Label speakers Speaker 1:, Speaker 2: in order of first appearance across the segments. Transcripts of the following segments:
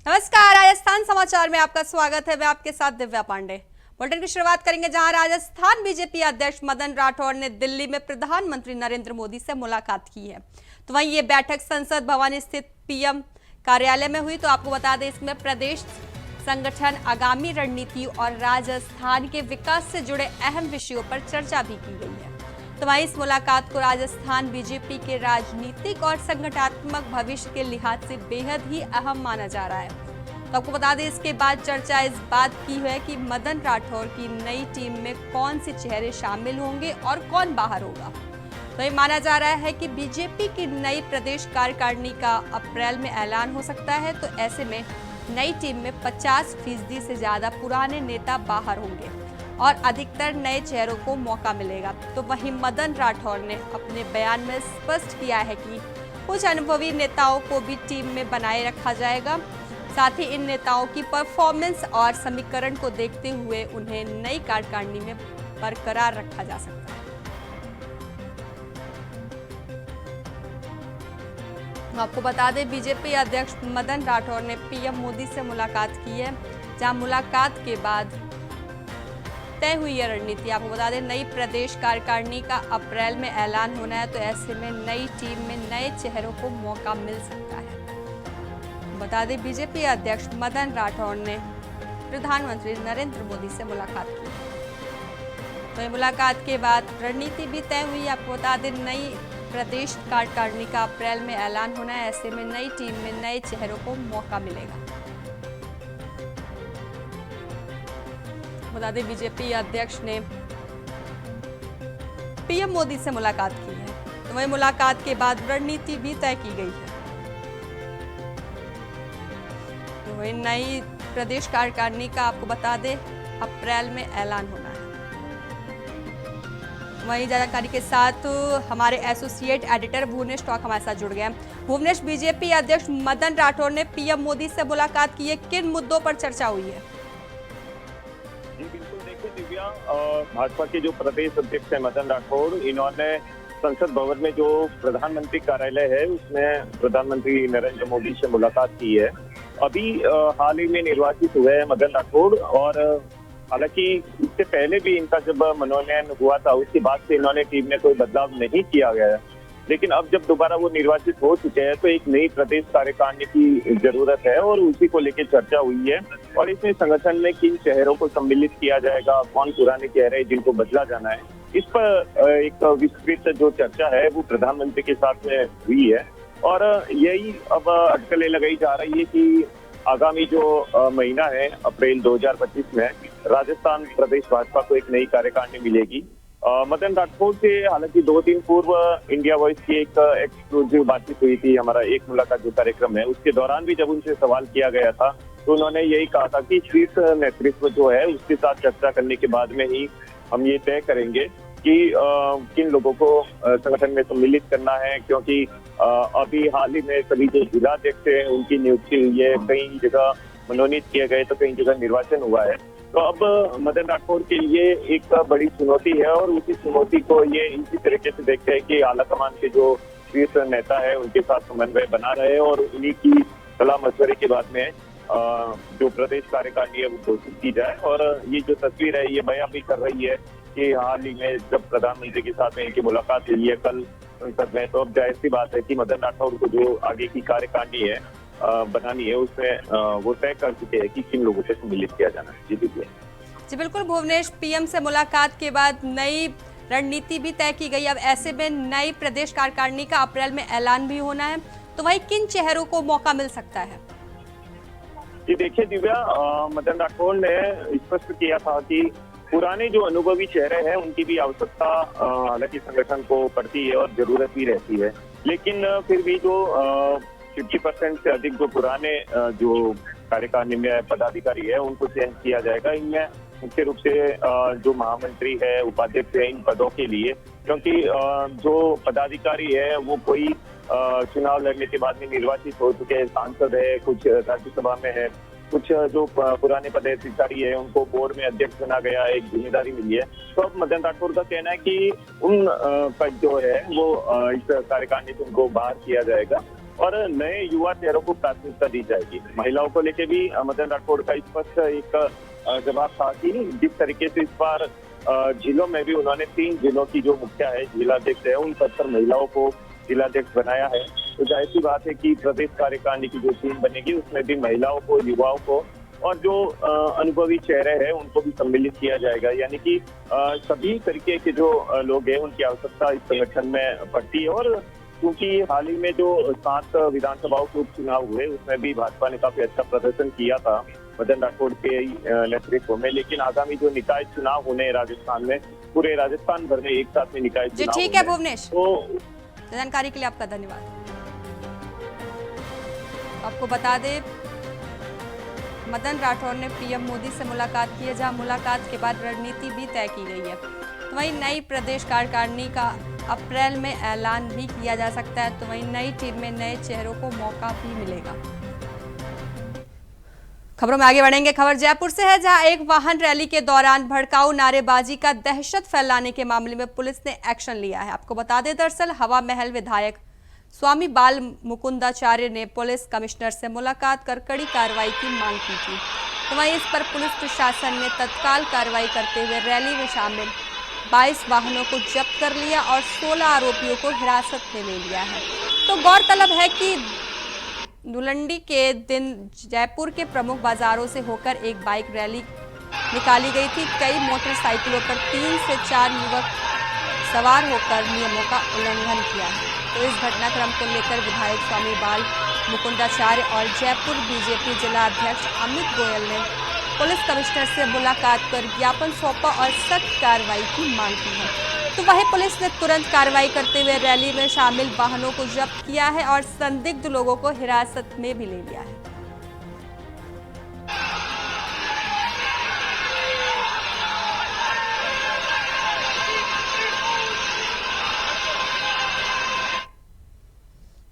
Speaker 1: नमस्कार, राजस्थान समाचार में आपका स्वागत है। मैं आपके साथ दिव्या पांडे। बुलेटिन की शुरुआत करेंगे जहां राजस्थान बीजेपी अध्यक्ष मदन राठौड़ ने दिल्ली में प्रधानमंत्री नरेंद्र मोदी से मुलाकात की है। तो वहीं ये बैठक संसद भवन स्थित पीएम कार्यालय में हुई। तो आपको बता दें, इसमें प्रदेश संगठन, आगामी रणनीति और राजस्थान के विकास से जुड़े अहम विषयों पर चर्चा भी की गई है। तो वहीं इस मुलाकात को राजस्थान बीजेपी के राजनीतिक और संगठनात्मक भविष्य के लिहाज से बेहद ही अहम माना जा रहा है। तो आपको बता दें, इसके बाद चर्चा इस बात की है कि मदन राठौड़ की नई टीम में कौन से चेहरे शामिल होंगे और कौन बाहर होगा। तो ये माना जा रहा है कि बीजेपी की नई प्रदेश कार्यकारिणी का अप्रैल में ऐलान हो सकता है। तो ऐसे में नई टीम में 50% से ज्यादा पुराने नेता बाहर होंगे और अधिकतर नए चेहरों को मौका मिलेगा। तो वहीं मदन राठौड़ ने अपने बयान में स्पष्ट किया है कि कुछ अनुभवी नेताओं को भी टीम में बनाए रखा जाएगा। साथ ही इन नेताओं की परफॉर्मेंस और समीकरण को देखते हुए उन्हें नई कार्यकारिणी में बरकरार रखा जा सकता है। आपको बता दें, बीजेपी अध्यक्ष मदन राठौड़ ने पीएम मोदी से मुलाकात की है, जहां मुलाकात के बाद तय हुई है रणनीति। आपको बता दें, नई प्रदेश कार्यकारिणी का अप्रैल में ऐलान होना है। तो ऐसे में नई टीम में नए चेहरों को मौका मिल सकता है। बता दें, बीजेपी अध्यक्ष मदन राठौड़ ने प्रधानमंत्री नरेंद्र मोदी से मुलाकात की। तो ये मुलाकात के बाद रणनीति भी तय हुई। आपको बता दें, नई प्रदेश कार्यकारिणी का अप्रैल में ऐलान होना है। ऐसे में नई टीम में नए चेहरों को मौका मिलेगा। बता दें, बीजेपी अध्यक्ष ने पीएम मोदी से मुलाकात की है। तो वही मुलाकात के बाद रणनीति भी तय की गई है। तो वही नई प्रदेश कार्यकारिणी का आपको बता दें अप्रैल में ऐलान होना है। वहीं जानकारी के साथ हमारे एसोसिएट एडिटर भुवनेश टॉक हमारे साथ जुड़ गए हैं। भुवनेश, बीजेपी अध्यक्ष मदन राठौड़ ने पीएम मोदी से मुलाकात की है, किन मुद्दों पर चर्चा हुई है?
Speaker 2: जी बिल्कुल, देखिए दिव्या, भाजपा के जो प्रदेश अध्यक्ष है मदन राठौड़, इन्होंने संसद भवन में जो प्रधानमंत्री कार्यालय है उसमें प्रधानमंत्री नरेंद्र मोदी से मुलाकात की है। अभी हाल ही में निर्वाचित हुए हैं मदन राठौड़, और हालांकि इससे पहले भी इनका जब मनोनयन हुआ था उसके बाद से इन्होंने टीम में कोई बदलाव नहीं किया गया है। लेकिन अब जब दोबारा वो निर्वाचित हो चुके हैं तो एक नई प्रदेश कार्यकारिणी की जरूरत है और उसी को लेकर चर्चा हुई है। और इसमें संगठन में किन चेहरों को सम्मिलित किया जाएगा, कौन पुराने चेहरे जिनको बदला जाना है, इस पर एक विस्तृत जो चर्चा है वो प्रधानमंत्री के साथ में हुई है। और यही अब अटकलें लगाई जा रही है कि आगामी जो महीना है अप्रैल 2025 में राजस्थान प्रदेश भाजपा को एक नई कार्यकारिणी मिलेगी। मदन राठौड़ से हालांकि 2 दिन पूर्व इंडिया वॉइस की एक एक्सक्लूसिव बातचीत हुई थी, हमारा एक मुलाकात जो कार्यक्रम है उसके दौरान भी जब उनसे सवाल किया गया था तो उन्होंने यही कहा था कि शीर्ष नेतृत्व जो है उसके साथ चर्चा करने के बाद में ही हम ये तय करेंगे कि किन लोगों को संगठन में सम्मिलित करना है, क्योंकि अभी हाल ही में सभी जो जिलाध्यक्ष हैं उनकी नियुक्ति हुई है, कई जगह मनोनीत किए गए तो कई जगह निर्वाचन हुआ है। तो अब मदन राठौड़ के लिए एक बड़ी चुनौती है और उसी चुनौती को ये इसी तरीके से देखते हैं कि आलाकमान के जो शीर्ष नेता है उनके साथ समन्वय बना रहे और उन्हीं की सलाह मशवरे के बाद में जो प्रदेश कार्यकारिणी है वो घोषित की जाए। और ये जो तस्वीर है ये बयां भी कर रही है कि हाल ही में जब प्रधानमंत्री के साथ में इनकी मुलाकात हुई है कल संसद में, तो अब जाहिर सी बात है कि मदन राठौड़ को जो आगे की कार्यकारिणी है बनानी है उसमें वो तय कर चुके हैं कि किन लोगों से सम्मिलित किया जाना है। जी दीजिए।
Speaker 1: जी बिल्कुल भुवनेश, पीएम से मुलाकात के बाद नई रणनीति भी तय की गई। अब ऐसे में नई प्रदेश कार्यकारिणी का अप्रैल में ऐलान भी होना है। तो वही किन चेहरों को मौका मिल सकता है?
Speaker 2: जी देखिए दिव्या, मदन राठौड़ ने स्पष्ट किया था कि पुराने जो अनुभवी चेहरे हैं उनकी भी आवश्यकता हालांकि संगठन को पड़ती है और जरूरत भी रहती है, लेकिन फिर भी जो 50% से अधिक जो पुराने जो कार्यकारिणी में पदाधिकारी है उनको चयन किया जाएगा। इनमें मुख्य रूप से जो महामंत्री है, उपाध्यक्ष है, इन पदों के लिए, क्योंकि जो पदाधिकारी है वो कोई चुनाव लड़ने के बाद में निर्वाचित हो चुके हैं, सांसद है, कुछ राज्यसभा में है, कुछ जो पुराने पदाधिकारी है उनको बोर्ड में अध्यक्ष बना गया, एक जिम्मेदारी मिली है। तो अब मदन राठौड़ का कहना है कि उन पद जो है वो इस कार्यकारिणी से उनको बाहर किया जाएगा और नए युवा चेहरों को प्राथमिकता दी जाएगी। महिलाओं को लेकर भी मदन राठौड़ का स्पष्ट एक जवाब था कि जिस तरीके से इस बार जिलों में भी उन्होंने 3 जिलों की जो मुखिया है, जिलाध्यक्ष है, उन पद पर महिलाओं को जिलाध्यक्ष बनाया है, तो जाहिर सी बात है कि प्रदेश कार्यकारिणी की जो टीम बनेगी उसमें भी महिलाओं को, युवाओं को और जो अनुभवी चेहरे हैं उनको भी सम्मिलित किया जाएगा। यानी कि सभी तरीके के जो लोग हैं उनकी आवश्यकता इस संगठन में पड़ती है। और क्योंकि हाल ही में जो 7 विधानसभाओं के उपचुनाव हुए उसमें भी भाजपा ने काफी अच्छा प्रदर्शन किया था मदन राठौड़ के नेतृत्व में, लेकिन आगामी जो निकाय चुनाव होने राजस्थान में, पूरे राजस्थान भर में एक साथ में निकाय चुनाव,
Speaker 1: ठीक है भुवनेश,
Speaker 2: तो
Speaker 1: जानकारी के लिए आपका धन्यवाद। आपको बता दें मदन राठौड़ ने पीएम मोदी से मुलाकात की है, जहां मुलाकात के बाद रणनीति भी तय की गई है। तो वहीं नई प्रदेश कार्यकारिणी का अप्रैल में ऐलान भी किया जा सकता है, तो वहीं नई टीम में नए चेहरों को मौका भी मिलेगा। खबरों में आगे बढ़ेंगे। खबर जयपुर से है, जहां एक वाहन रैली के दौरान भड़काऊ नारेबाजी का दहशत फैलाने के मामले में पुलिस ने एक्शन लिया है। आपको बता दें दरअसल हवा महल विधायक स्वामी बाल मुकुंदाचार्य ने पुलिस कमिश्नर से मुलाकात कर कड़ी कार्रवाई की मांग की थी। तो वहीं इस पर पुलिस प्रशासन ने तत्काल कार्रवाई करते हुए रैली में शामिल 22 वाहनों को जब्त कर लिया और 16 आरोपियों को हिरासत में ले लिया है। तो गौरतलब है कि धुलंडी के दिन जयपुर के प्रमुख बाजारों से होकर एक बाइक रैली निकाली गई थी। कई मोटरसाइकिलों पर 3 से 4 युवक सवार होकर नियमों का उल्लंघन किया है। तो इस घटनाक्रम को लेकर विधायक स्वामी बाल मुकुंदाचार्य और जयपुर बीजेपी जिला अध्यक्ष अमित गोयल ने पुलिस कमिश्नर से मुलाकात कर ज्ञापन सौंपा और सख्त कार्रवाई की मांग की है। तो वहीं पुलिस ने तुरंत कार्रवाई करते हुए रैली में शामिल वाहनों को जब्त किया है और संदिग्ध लोगों को हिरासत में भी ले लिया है।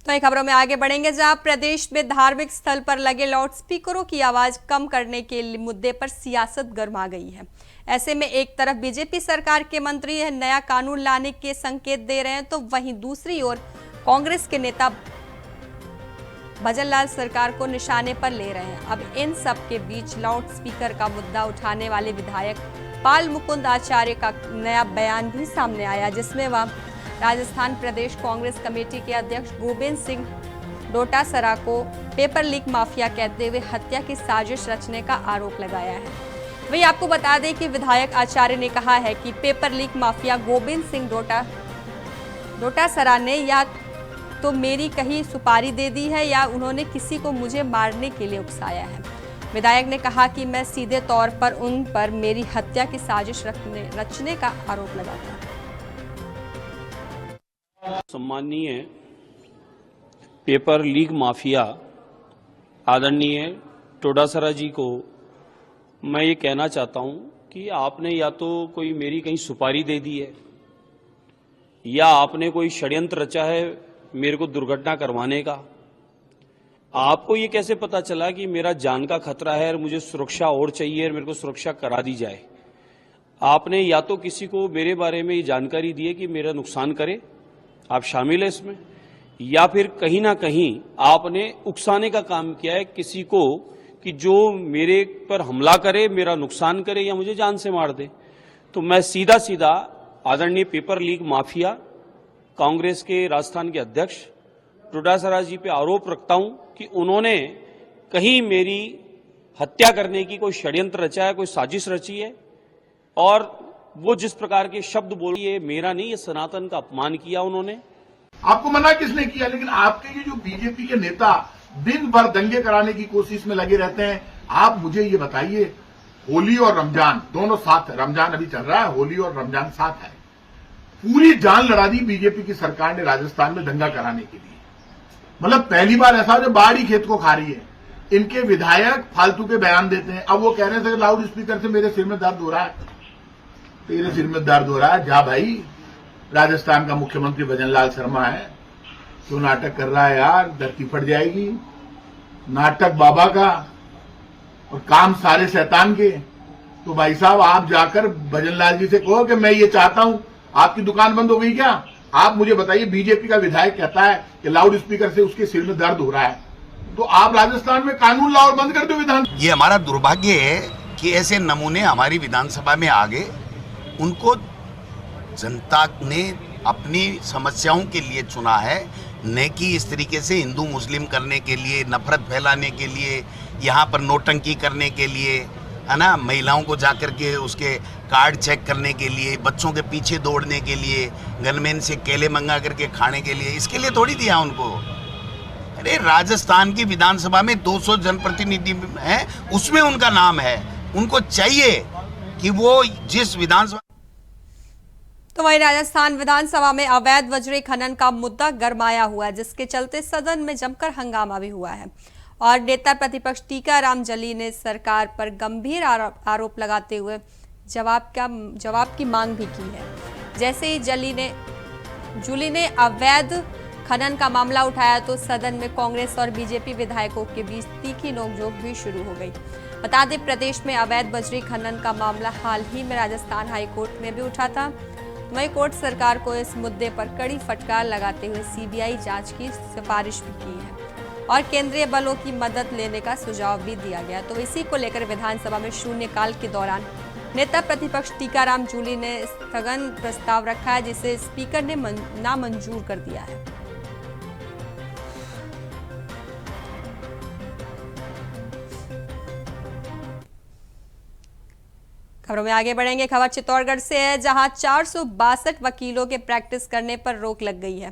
Speaker 1: तो खबरों में आगे बढ़ेंगे, जहां प्रदेश में धार्मिक स्थल पर लगे लाउडस्पीकरों की आवाज कम करने के मुद्दे पर सियासत गर्मा गई है। ऐसे में एक तरफ बीजेपी सरकार के मंत्री नया कानून लाने के संकेत दे रहे हैं, तो वहीं दूसरी ओर कांग्रेस के नेता भजनलाल सरकार को निशाने पर ले रहे हैं। अब इन सब के बीच लाउडस्पीकर का मुद्दा उठाने वाले विधायक बाल मुकुंद आचार्य का नया बयान भी सामने आया, जिसमें वह राजस्थान प्रदेश कांग्रेस कमेटी के अध्यक्ष गोविंद सिंह डोटासरा को पेपर लीक माफिया कहते हुए हत्या की साजिश रचने का आरोप लगाया है। वही आपको बता दें कि विधायक आचार्य ने कहा है कि paper leak mafia Govind Singh Dotasra ने या तो मेरी कहीं सुपारी दे दी है या उन्होंने किसी को मुझे मारने के लिए उकसाया है। विधायक ने कहा कि मैं सीधे तौर पर उन पर मेरी हत्या की साजिश रचने का आरोप लगाता हूं।
Speaker 3: सम्माननीय पेपर लीक माफिया आदरणीय डोटासरा जी को मैं ये कहना चाहता हूं कि आपने या तो कोई मेरी कहीं सुपारी दे दी है या आपने कोई षड्यंत्र रचा है मेरे को दुर्घटना करवाने का। आपको ये कैसे पता चला कि मेरा जान का खतरा है और मुझे सुरक्षा और चाहिए और मेरे को सुरक्षा करा दी जाए? आपने या तो किसी को मेरे बारे में ये जानकारी दी है कि मेरा नुकसान करे, आप शामिल है इसमें, या फिर कहीं ना कहीं आपने उकसाने का काम किया है किसी को कि जो मेरे पर हमला करे, मेरा नुकसान करे या मुझे जान से मार दे। तो मैं सीधा सीधा आदरणीय पेपर लीक माफिया कांग्रेस के राजस्थान के अध्यक्ष डोटासरा जी पे आरोप रखता हूं कि उन्होंने कहीं मेरी हत्या करने की कोई षड्यंत्र रचा है, कोई साजिश रची है, और वो जिस प्रकार के शब्द बोलिए मेरा नहीं, ये सनातन का अपमान किया उन्होंने।
Speaker 4: आपको मना किसने किया? लेकिन आपके ये जो बीजेपी के नेता दिन भर दंगे कराने की कोशिश में लगे रहते हैं। आप मुझे ये बताइए, होली और रमजान दोनों साथ है, रमजान अभी चल रहा है, होली और रमजान साथ है, पूरी जान लड़ा दी बीजेपी की सरकार ने राजस्थान में दंगा कराने के लिए। मतलब पहली बार ऐसा जो बाढ़ ही खेत को खा रही है। इनके विधायक फालतू के बयान देते हैं। अब वो कह रहे थे लाउड स्पीकर से मेरे सिर में दर्द हो रहा है, तेरे सिर में दर्द हो रहा है, जा भाई, राजस्थान का मुख्यमंत्री भजनलाल शर्मा है, क्यों नाटक कर रहा है यार, धरती फट जाएगी। नाटक बाबा का और काम सारे शैतान के। तो भाई साहब आप जाकर भजनलाल जी से कहो कि मैं ये चाहता हूं, आपकी दुकान बंद हो गई क्या? आप मुझे बताइए, बीजेपी का विधायक कहता है कि लाउड स्पीकर से उसके सिर में दर्द हो रहा है, तो आप राजस्थान में कानून लाओ और बंद कर दो विधान।
Speaker 5: ये हमारा दुर्भाग्य है कि ऐसे नमूने हमारी विधानसभा में आ गए। उनको जनता ने अपनी समस्याओं के लिए चुना है, न कि इस तरीके से हिंदू मुस्लिम करने के लिए, नफरत फैलाने के लिए, यहाँ पर नोटंकी करने के लिए, है ना, महिलाओं को जाकर के उसके कार्ड चेक करने के लिए, बच्चों के पीछे दौड़ने के लिए, गनमैन से केले मंगा करके खाने के लिए, इसके लिए थोड़ी दिया उनको। अरे राजस्थान की विधानसभा में 200 जनप्रतिनिधि हैं, उसमें उनका नाम है। उनको चाहिए कि वो जिस विधानसभा।
Speaker 1: तो वहीं राजस्थान विधानसभा में अवैध बजरी खनन का मुद्दा गरमाया हुआ है, जिसके चलते सदन में जमकर हंगामा भी हुआ है और नेता प्रतिपक्ष टीकाराम जली ने सरकार पर गंभीर आरोप लगाते हुए जवाब की मांग भी की है। जैसे ही जूली ने अवैध खनन का मामला उठाया तो सदन में कांग्रेस और बीजेपी विधायकों के बीच तीखी नोकझोंक भी शुरू हो गई। बता दें, प्रदेश में अवैध बजरी खनन का मामला हाल ही में राजस्थान हाईकोर्ट में भी उठा था। वहीं कोर्ट सरकार को इस मुद्दे पर कड़ी फटकार लगाते हुए सीबीआई जांच की सिफारिश भी की है और केंद्रीय बलों की मदद लेने का सुझाव भी दिया गया। तो इसी को लेकर विधानसभा में शून्यकाल के दौरान नेता प्रतिपक्ष टीकाराम जूली ने स्थगन प्रस्ताव रखा है, जिसे स्पीकर ने नामंजूर कर दिया है। खबरों में आगे बढ़ेंगे। खबर चित्तौड़गढ़ से है, जहां 462 वकीलों के प्रैक्टिस करने पर रोक लग गई है।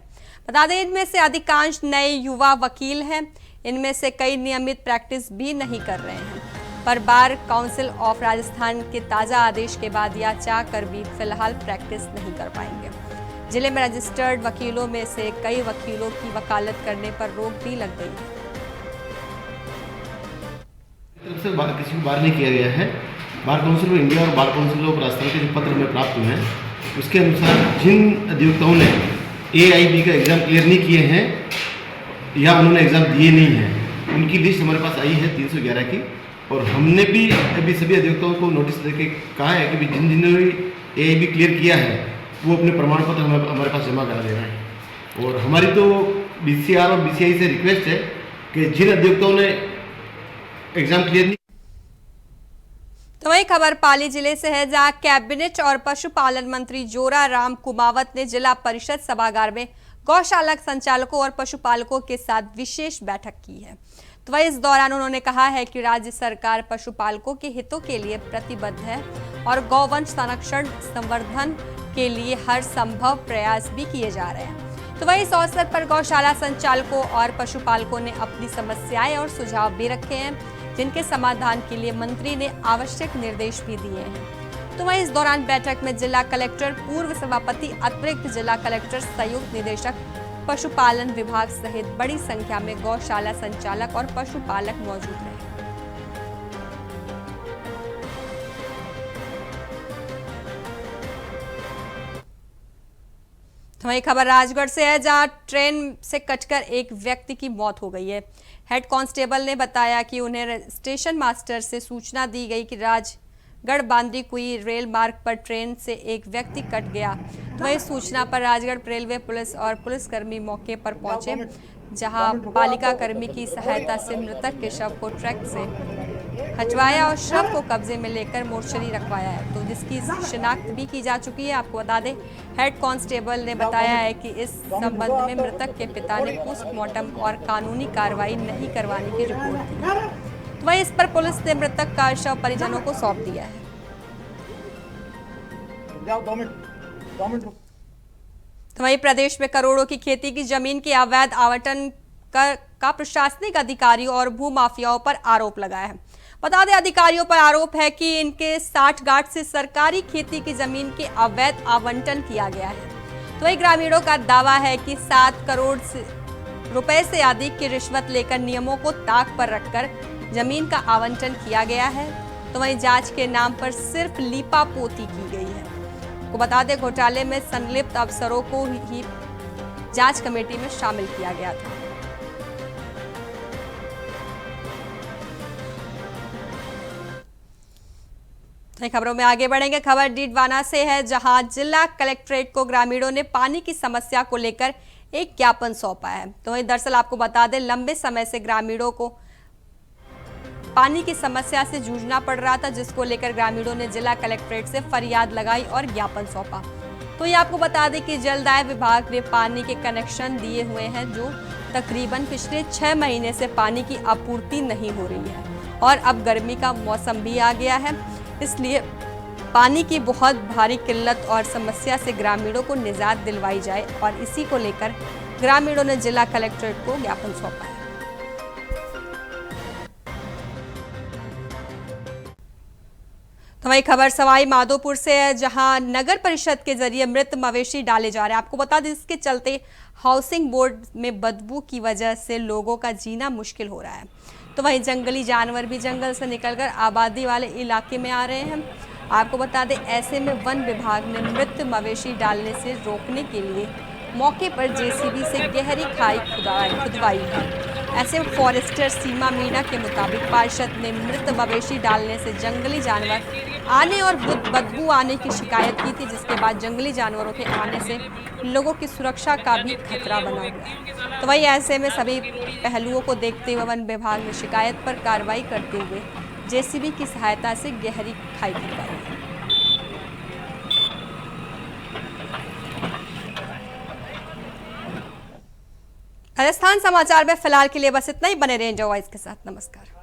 Speaker 1: बता दें, इनमें से अधिकांश नए युवा वकील हैं। इनमें से कई नियमित प्रैक्टिस भी नहीं कर रहे हैं, पर बार काउंसिल ऑफ राजस्थान के ताजा आदेश के बाद या चाह कर भी फिलहाल प्रैक्टिस नहीं कर पाएंगे। जिले में रजिस्टर्ड वकीलों में से कई वकीलों की वकालत करने पर रोक भी लग गई है।
Speaker 6: किसी को बार नहीं किया गया है। बार काउंसिल ऑफ इंडिया और बार काउंसिल ऑफ राजस्थान के जो पत्र हमें प्राप्त हुए हैं, उसके अनुसार जिन अधिवक्ताओं ने AIB का एग्ज़ाम क्लियर नहीं किए हैं या उन्होंने एग्ज़ाम दिए नहीं हैं, उनकी लिस्ट हमारे पास आई है 311 की। और हमने भी अभी सभी अधिवक्ताओं को नोटिस देके कहा है कि जिन्होंने भी AIB क्लियर किया है वो अपने प्रमाण पत्र हमारे पास जमा करा देना है। और हमारी तो BCR और BCI से रिक्वेस्ट है कि जिन अधिवक्ताओं ने एग्ज़ाम क्लियर नहीं।
Speaker 1: तो वही खबर पाली जिले से है, जहां कैबिनेट और पशुपालन मंत्री जोराराम कुमावत ने जिला परिषद सभागार में गौशाला संचालकों और पशुपालकों के साथ विशेष बैठक की है। तो वही इस दौरान उन्होंने कहा है कि राज्य सरकार पशुपालकों के हितों के लिए प्रतिबद्ध है और गौवंश संरक्षण संवर्धन के लिए हर संभव प्रयास भी किए जा रहे हैं। तो वही इस अवसर पर गौशाला संचालकों और पशुपालकों ने अपनी समस्याएं और सुझाव भी रखे हैं, जिनके समाधान के लिए मंत्री ने आवश्यक निर्देश भी दिए हैं। तो वहीं इस दौरान बैठक में जिला कलेक्टर, पूर्व सभापति, अतिरिक्त जिला कलेक्टर, संयुक्त निदेशक पशुपालन विभाग सहित बड़ी संख्या में गौशाला संचालक और पशुपालक मौजूद रहे। तो वही खबर राजगढ़ से है, जहां ट्रेन से कटकर एक व्यक्ति की मौत हो गई है। हेड कांस्टेबल ने बताया कि उन्हें स्टेशन मास्टर से सूचना दी गई कि राजगढ़ बांदीकुई रेल मार्ग पर ट्रेन से एक व्यक्ति कट गया। तो वही सूचना पर राजगढ़ रेलवे पुलिस और पुलिसकर्मी मौके पर पहुंचे, जहां पालिका कर्मी की सहायता से मृतक के शव को ट्रक से हटवाया और शव को कब्जे में लेकर मोर्चरी रखवाया है, तो जिसकी शिनाख्त भी की जा चुकी है। आपको बता दें, हेड कांस्टेबल ने बताया है कि इस संबंध में मृतक के पिता ने पोस्टमार्टम और कानूनी कार्रवाई नहीं करवाने की रिपोर्ट दी। वहीं इस पर पुलिस ने मृतक का शव परिजनों को सौंप दिया है। तो वहीं प्रदेश में करोड़ों की खेती की जमीन के अवैध आवंटन का प्रशासनिक अधिकारियों और भूमाफियाओं पर आरोप लगाया है। बता दें, अधिकारियों पर आरोप है कि इनके 60 गांठ से सरकारी खेती की जमीन के अवैध आवंटन किया गया है। तो वहीं ग्रामीणों का दावा है कि 7 करोड़ रुपए से अधिक की रिश्वत लेकर नियमों को ताक पर रखकर जमीन का आवंटन किया गया है। तो वहीं जांच के नाम पर सिर्फ लीपापोती की गई है। आपको बता दें, घोटाले में संलिप्त अफसरों को ही जांच कमेटी में शामिल किया गया था। खबरों में आगे बढ़ेंगे। खबर डीडवाना से है, जहां जिला कलेक्ट्रेट को ग्रामीणों ने पानी की समस्या को लेकर एक ज्ञापन सौंपा है। तो वहीं दरअसल आपको बता दें, लंबे समय से ग्रामीणों को पानी की समस्या से जूझना पड़ रहा था, जिसको लेकर ग्रामीणों ने जिला कलेक्ट्रेट से फरियाद लगाई और ज्ञापन सौंपा। तो ये आपको बता दें कि जलदाय विभाग ने पानी के कनेक्शन दिए हुए हैं, जो तकरीबन पिछले 6 महीने से पानी की आपूर्ति नहीं हो रही है और अब गर्मी का मौसम भी आ गया है, इसलिए पानी की बहुत भारी किल्लत और समस्या से ग्रामीणों को निजात दिलवाई जाए और इसी को लेकर ग्रामीणों ने जिला कलेक्ट्रेट को ज्ञापन सौंपा है। तो वही खबर सवाई माधोपुर से है, जहां नगर परिषद के जरिए मृत मवेशी डाले जा रहे हैं। आपको बता दें, इसके चलते हाउसिंग बोर्ड में बदबू की वजह से लोगों का जीना मुश्किल हो रहा है। तो वहीं जंगली जानवर भी जंगल से निकलकर आबादी वाले इलाके में आ रहे हैं। आपको बता दें, ऐसे में वन विभाग ने मृत मवेशी डालने से रोकने के लिए मौके पर जेसीबी से गहरी खाई खुदवाई है। ऐसे में फॉरेस्टर सीमा मीणा के मुताबिक पार्षद ने मृत मवेशी डालने से जंगली जानवर आने और बदबू आने की शिकायत की थी, जिसके बाद जंगली जानवरों के आने से लोगों की सुरक्षा का भी खतरा बना हुआ है। तो वही ऐसे में सभी पहलुओं को देखते हुए वन विभाग ने शिकायत पर कार्रवाई करते हुए जेसीबी की सहायता से गहरी खाई खुदवाई है। राजस्थान समाचार में फिलहाल के लिए बस इतना ही। बने रहें इंडिया वॉइस के साथ। नमस्कार।